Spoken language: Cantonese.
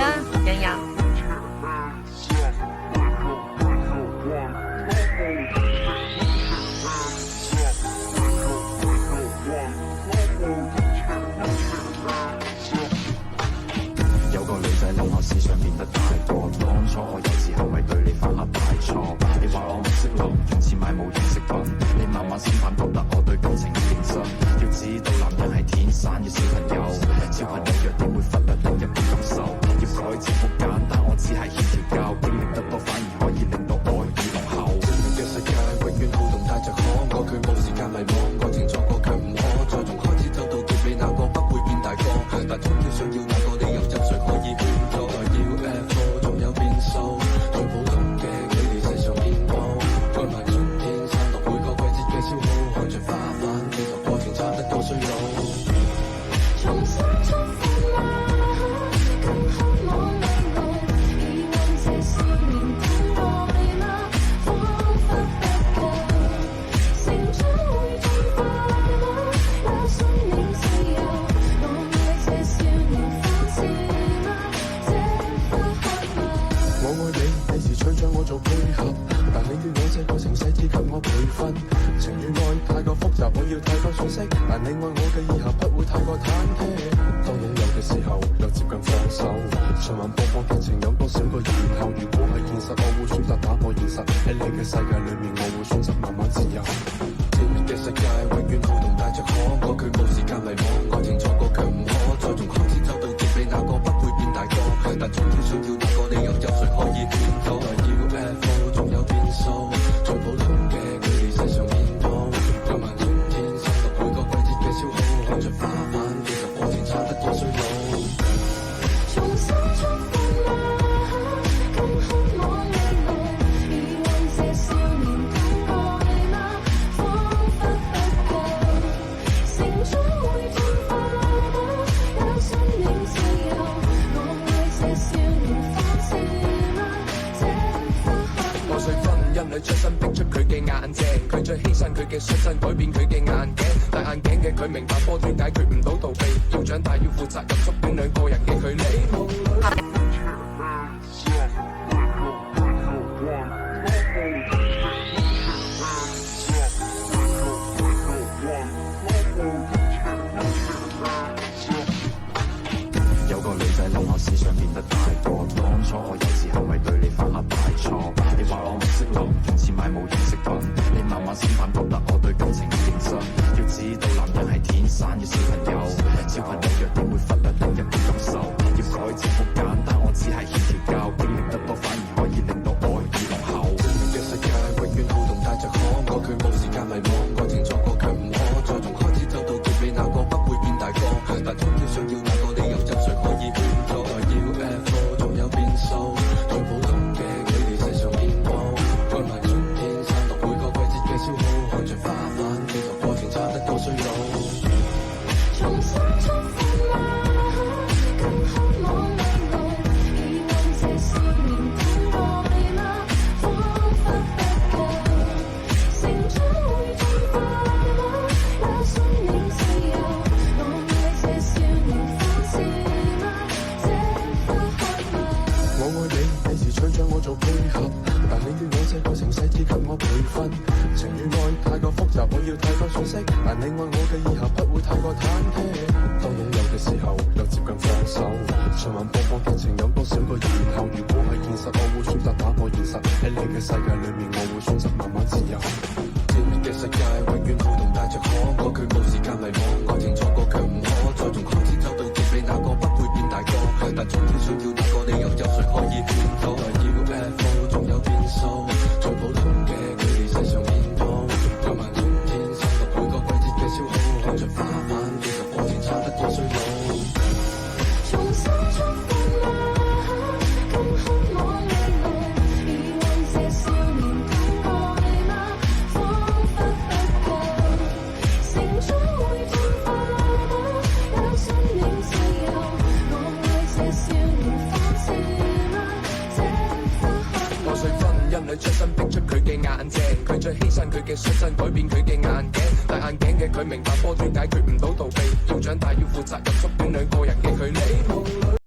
啦，人人。有個女仔諗我思想變得太過，當初我幼稚係咪對你犯下大錯？你話我唔識諗，用錢買冇用飾品，你慢慢先反覺得我對感情認真。要知道男人係天生嘅小朋友，小朋友弱點會忽略另一半感受。要改正好簡單，我只係欠調教，經歷得多反而可以令到愛意濃厚。嘅世界永遠好動帶着可愛，佢冇時間迷惘，愛情錯過卻唔可再從開始走到結尾，那個不會變大個，但終於想要那個理由，有誰可以勸阻？要 UFO 仲有變數，最普通嘅距離世上面貌，愛埋春天散落每個季節嘅消耗，看着花瓣其實過程差得多衰老。重新出發啦，更渴望未來，疑問這少年等待嗎？彷彿不夠，成長會進化嗎？有生命自由，我愛這少年放肆嗎？這份渴望。我愛你，你時常將我做配合，但你要我這個程式只給我培訓。情與愛太過複雜，我要太多信息，但你愛我嘅以後不會太過忐忑。當擁有嘅時候，又接近放手。循環播放劇情有多少個然後？如果係現實，我會選擇打破現實。喺你嘅世界裏面，我會選擇慢慢自由。甜蜜嘅世界永遠好動帶着可愛，佢冇時間迷惘，愛情錯過卻唔可再從開始走到結尾，那個不會變大個，但終於想要那個理由，有誰可以勸阻？要 UFO 仲有變數，最普通嘅距離世上面貌，有萬春天散落每個季節嘅消耗，看着花瓣其實過程差得多衰老。重新出發啦，更渴望未來，疑問這少年等待嗎？彷彿不夠，成長會進化嗎？有生命自由，我愛這少年放肆嗎？這份渴望。破碎婚姻裏出身逼出佢嘅眼鏡，佢再犧牲佢嘅出身改變佢嘅眼鏡，戴眼鏡嘅佢明白波段解決唔到逃避，要長大要負責任，縮短兩個人嘅距離。有個女仔諗我思想變得太過，當初我幼稚係咪對你犯下大錯？你話我唔識諗，用錢買冇用飾品，你慢慢先反覺得我對感情認真。要知道男人係天生嘅小朋友，小朋友弱點會忽略另一半感受。要改正好簡單，我只係欠調教，經歷得多反而可以令到愛意濃厚。嘅世界永遠好動帶着可愛，佢冇時間迷惘，愛情錯過卻唔可再從開始走到結尾，那個不會變大個，但終於想要那個理由，有誰可以勸阻？要 UFO 仲有變數，最普通嘅距離世上面貌，愛埋春天散落每個季節嘅消耗，看着花瓣其實過程差得多衰老。重新出發啦，更渴望未來，疑問這少年等待嗎？彷彿不夠，成長會進化嗎？有生命自由，我愛這少年放肆嗎？這份渴望。我愛你，你時常將我做配合，但你要我這個程式只給我培訓。情與愛太過複雜，我要太多信息，但你愛我嘅以後不會太過忐忑。當擁有嘅時候，又接近放手。循環播放劇情有多少個然後？如果係現實，我會選擇打破現實。喺你嘅世界裏面，我會選擇慢慢自由。甜蜜嘅世界永遠好動帶着可愛，佢冇時間迷惘，愛情錯過卻唔可再從開始走到結尾，那個不會變大個，但終於想要那個理由，有誰可以勸阻？要 UFO 仲有變數，最普通嘅距離世上面貌，有萬春天散落每個季節嘅消耗，看着花瓣其實過程差得多衰老。重新出發啦，更渴望未來，疑問這少年等待嗎？彷彿不夠，成長會進化嗎？有生命自由，我愛這少年放肆嗎？這份渴望。破碎婚姻裏出身逼出佢嘅眼鏡，佢再犧牲佢嘅出身改變佢嘅眼鏡，戴眼鏡嘅佢明白波段解決唔到逃避，要長大要負責任，縮短兩個人嘅距離。